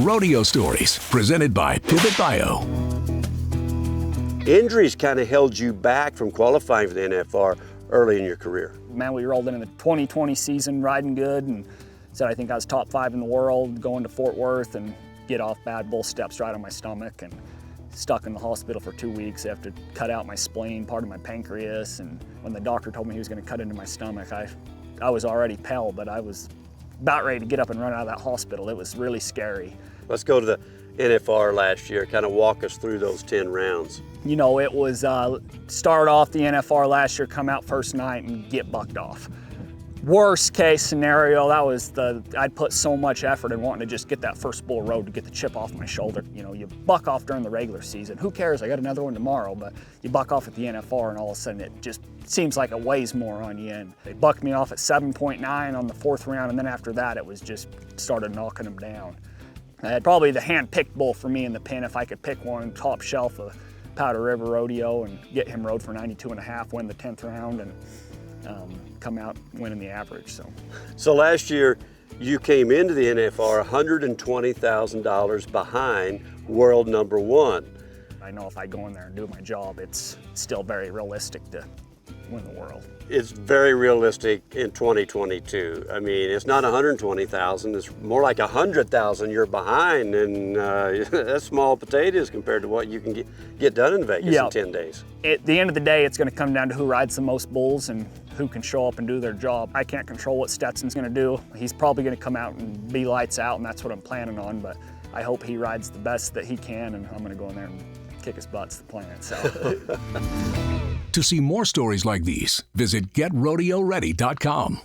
Rodeo Stories, presented by Pivot Bio. Injuries kind of held you back from qualifying for the NFR early in your career. Man, we rolled into the 2020 season riding good and said I think I was top 5 in the world, going to Fort Worth and get off bad bull steps right on my stomach and stuck in the hospital for 2 weeks. They have to cut out my spleen, part of my pancreas, and when the doctor told me he was going to cut into my stomach, I was already pale, but I was about ready to get up and run out of that hospital. It was really scary. Let's go to the NFR last year, kind of walk us through those 10 rounds. You know, it was start off the NFR last year, come out first night and get bucked off. Worst case scenario, I'd put so much effort in wanting to just get that first bull rode to get the chip off my shoulder. You know, you buck off during the regular season. Who cares? I got another one tomorrow, but you buck off at the NFR and all of a sudden it just seems like it weighs more on you. And they bucked me off at 7.9 on the 4th round, and then after that it was just started knocking them down. I had probably the hand-picked bull for me in the pen if I could pick one, top shelf of Powder River Rodeo and get him rode for 92.5, win the 10th round, and come out winning the average. So last year you came into the NFR $120,000 behind world number 1. I know if I go in there and do my job, it's still very realistic to win the world. It's very realistic in 2022. I mean, it's not 120,000, it's more like 100,000 you're behind, and that's small potatoes compared to what you can get done in Vegas in 10 days. At the end of the day, it's gonna come down to who rides the most bulls and who can show up and do their job. I can't control what Stetson's gonna do. He's probably gonna come out and be lights out, and that's what I'm planning on, but I hope he rides the best that he can, and I'm gonna go in there and kick his butt's the plan. So. To see more stories like these, visit GetRodeoReady.com.